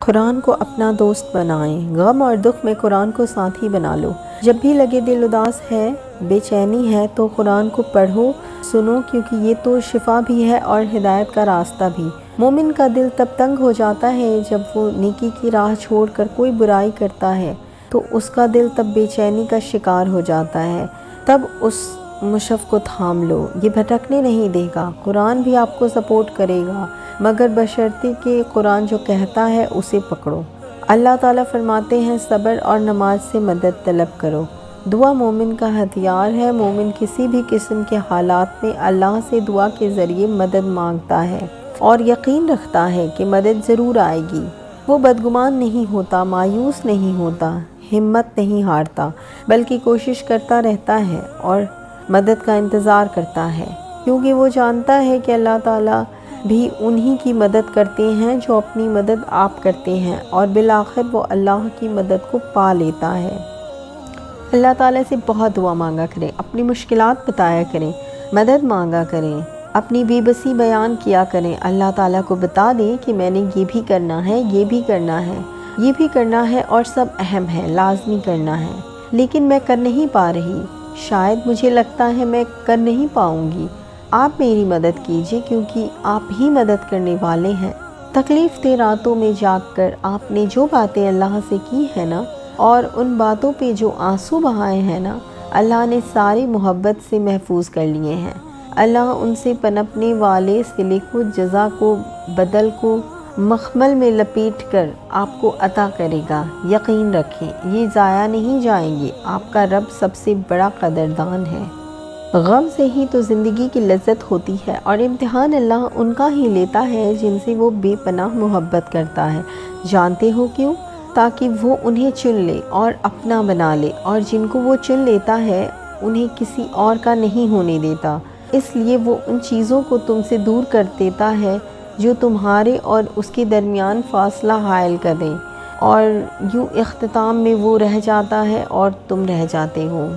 قرآن کو اپنا دوست بنائیں، غم اور دکھ میں قرآن کو ساتھی بنا لو۔ جب بھی لگے دل اداس ہے، بے چینی ہے تو قرآن کو پڑھو، سنو، کیونکہ یہ تو شفا بھی ہے اور ہدایت کا راستہ بھی۔ مومن کا دل تب تنگ ہو جاتا ہے جب وہ نیکی کی راہ چھوڑ کر کوئی برائی کرتا ہے، تو اس کا دل تب بے چینی کا شکار ہو جاتا ہے۔ تب اس مصحف کو تھام لو، یہ بھٹکنے نہیں دے گا، قرآن بھی آپ کو سپورٹ کرے گا، مگر بشرطے کہ قرآن جو کہتا ہے اسے پکڑو۔ اللہ تعالیٰ فرماتے ہیں صبر اور نماز سے مدد طلب کرو۔ دعا مومن کا ہتھیار ہے۔ مومن کسی بھی قسم کے حالات میں اللہ سے دعا کے ذریعے مدد مانگتا ہے اور یقین رکھتا ہے کہ مدد ضرور آئے گی۔ وہ بدگمان نہیں ہوتا، مایوس نہیں ہوتا، ہمت نہیں ہارتا، بلکہ کوشش کرتا رہتا ہے اور مدد کا انتظار کرتا ہے، کیونکہ وہ جانتا ہے کہ اللہ تعالیٰ بھی انہی کی مدد کرتے ہیں جو اپنی مدد آپ کرتے ہیں، اور بالآخر وہ اللہ کی مدد کو پا لیتا ہے۔ اللہ تعالیٰ سے بہت دعا مانگا کریں، اپنی مشکلات بتایا کریں، مدد مانگا کریں، اپنی بے بسی بیان کیا کریں، اللہ تعالیٰ کو بتا دیں کہ میں نے یہ بھی کرنا ہے، یہ بھی کرنا ہے، یہ بھی کرنا ہے اور سب اہم ہے، لازمی کرنا ہے، لیکن میں کر نہیں پا رہی، شاید مجھے لگتا ہے میں کر نہیں پاؤں گی، آپ میری مدد کیجیے کیونکہ آپ ہی مدد کرنے والے ہیں۔ تکلیف دہ راتوں میں جاگ کر آپ نے جو باتیں اللہ سے کی ہیں نا، اور ان باتوں پہ جو آنسو بہائے ہیں نا، اللہ نے ساری محبت سے محفوظ کر لیے ہیں۔ اللہ ان سے پنپنے والے صلے کو، جزا کو، بدل کو مخمل میں لپیٹ کر آپ کو عطا کرے گا۔ یقین رکھیں یہ ضائع نہیں جائیں گے، آپ کا رب سب سے بڑا قدردان ہے۔ غم سے ہی تو زندگی کی لذت ہوتی ہے، اور امتحان اللہ ان کا ہی لیتا ہے جن سے وہ بے پناہ محبت کرتا ہے۔ جانتے ہو کیوں؟ تاکہ وہ انہیں چن لے اور اپنا بنا لے، اور جن کو وہ چن لیتا ہے انہیں کسی اور کا نہیں ہونے دیتا۔ اس لیے وہ ان چیزوں کو تم سے دور کر دیتا ہے جو تمہارے اور اس کے درمیان فاصلہ حائل کر دیں، اور یوں اختتام میں وہ رہ جاتا ہے اور تم رہ جاتے ہو۔